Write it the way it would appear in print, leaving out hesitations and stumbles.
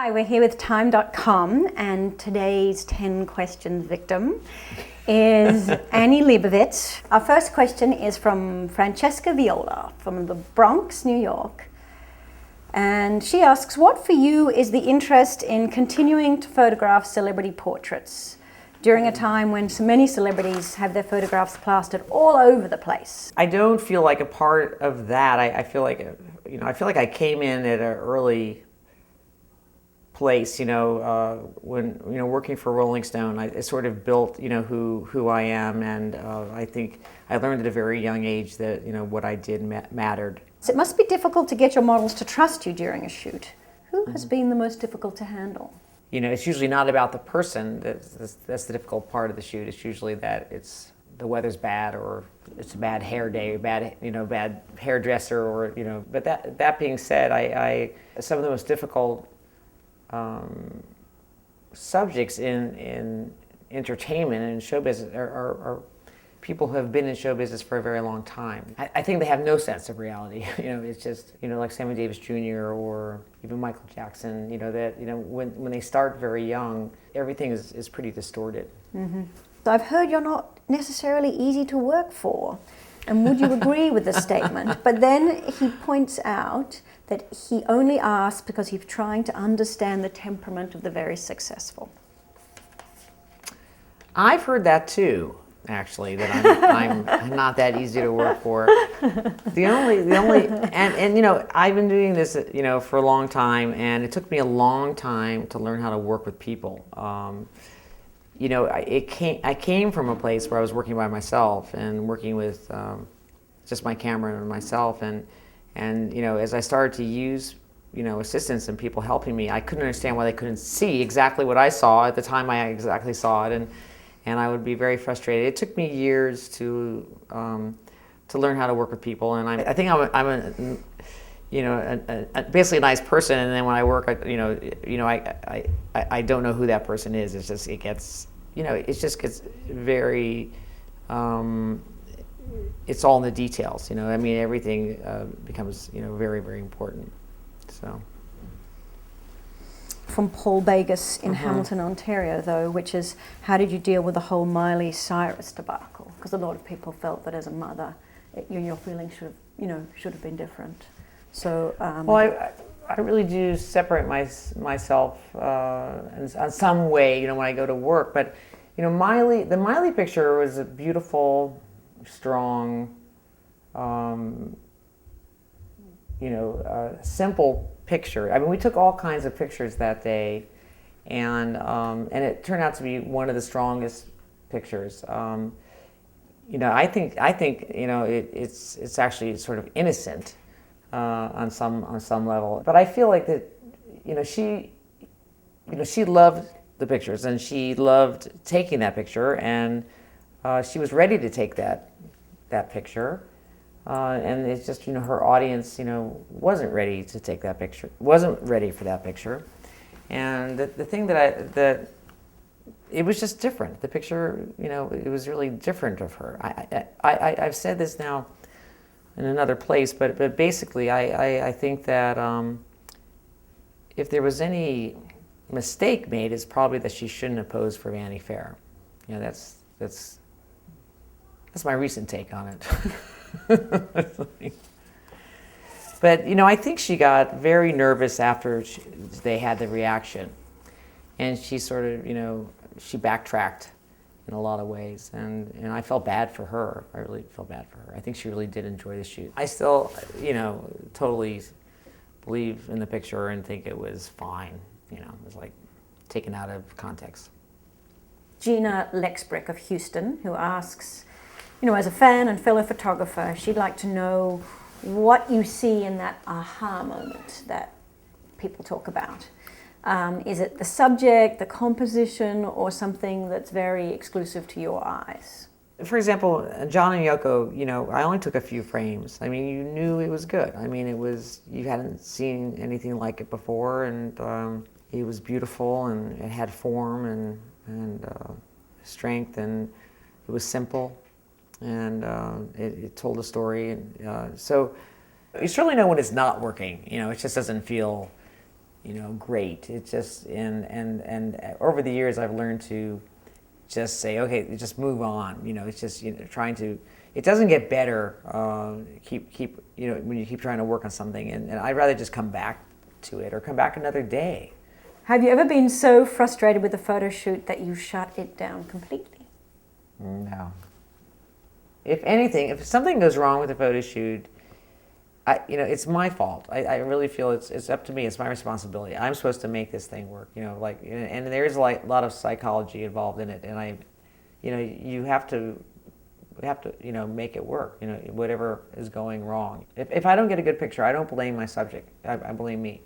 Hi, we're here with Time.com, and today's 10 questions victim is Annie Leibovitz. Our first question is from Francesca Viola from the Bronx, New York. And she asks, what for you is the interest in continuing to photograph celebrity portraits during a time when so many celebrities have their photographs plastered all over the place? I don't feel like a part of that. I feel like, I feel like I came in at an early place, when, working for Rolling Stone, I sort of built, who I am, and I think I learned at a very young age that, what I did mattered. So it must be difficult to get your models to trust you during a shoot. Who has been the most difficult to handle? It's usually not about the person. That's the difficult part of the shoot. It's usually that the weather's bad, or it's a bad hair day, bad hairdresser, or But that being said, I some of the most difficult subjects in entertainment and show business are people who have been in show business for a very long time. I think they have no sense of reality. It's just, like Sammy Davis Jr. or even Michael Jackson, when they start very young, everything is pretty distorted. Mm-hmm. So I've heard you're not necessarily easy to work for. And would you agree with the statement? But then he points out that he only asks because he's trying to understand the temperament of the very successful. I've heard that too, actually, that I'm not that easy to work for. The only and I've been doing this for a long time, and it took me a long time to learn how to work with people. I came from a place where I was working by myself and working with just my camera and myself, and as I started to use assistants and people helping me, I couldn't understand why they couldn't see exactly what I saw at the time I exactly saw it, and I would be very frustrated. It took me years to learn how to work with people, and I think I'm basically a nice person, and then when I work, I don't know who that person is. It's just it gets very. It's all in the details, everything becomes, very, very important, so. From Paul Bagus in Hamilton, Ontario, though, which is, how did you deal with the whole Miley Cyrus debacle? Because a lot of people felt that as a mother, your feelings should have been different. So. Well, I really do separate myself in some way, when I go to work, but, the Miley picture was a beautiful, strong, simple picture. I mean, we took all kinds of pictures that day, and it turned out to be one of the strongest pictures. I think it's actually sort of innocent on some level, but I feel like that she loved the pictures, and she loved taking that picture, and she was ready to take that picture, and it's just her audience wasn't ready to take that picture, wasn't ready for that picture, and the thing that it was just different. The picture, it was really different of her. I've said this now in another place, but basically I think that if there was any mistake made, it's probably that she shouldn't have posed for Vanity Fair. That's my recent take on it. But I think she got very nervous after they had the reaction, and she sort of she backtracked in a lot of ways, and I felt bad for her. I really felt bad for her. I think she really did enjoy the shoot. I still totally believe in the picture and think it was fine. It was like taken out of context. Gina Lexbrick of Houston, who asks, as a fan and fellow photographer, she'd like to know what you see in that aha moment that people talk about. Is it the subject, the composition, or something that's very exclusive to your eyes? For example, John and Yoko, I only took a few frames. I mean, you knew it was good. I mean, you hadn't seen anything like it before, and it was beautiful, and it had form and strength, and it was simple, and it told a story. So you certainly know when it's not working. It just doesn't feel great. It's just and over the years I've learned to just say, okay, just move on. It's just trying to. It doesn't get better. Keep when you keep trying to work on something, and I'd rather just come back to it or come back another day. Have you ever been so frustrated with a photo shoot that you shut it down completely? No. If anything, if something goes wrong with a photo shoot, it's my fault. I really feel it's up to me. It's my responsibility. I'm supposed to make this thing work. And there's a lot of psychology involved in it. And you have to make it work. Whatever is going wrong. If I don't get a good picture, I don't blame my subject. I blame me.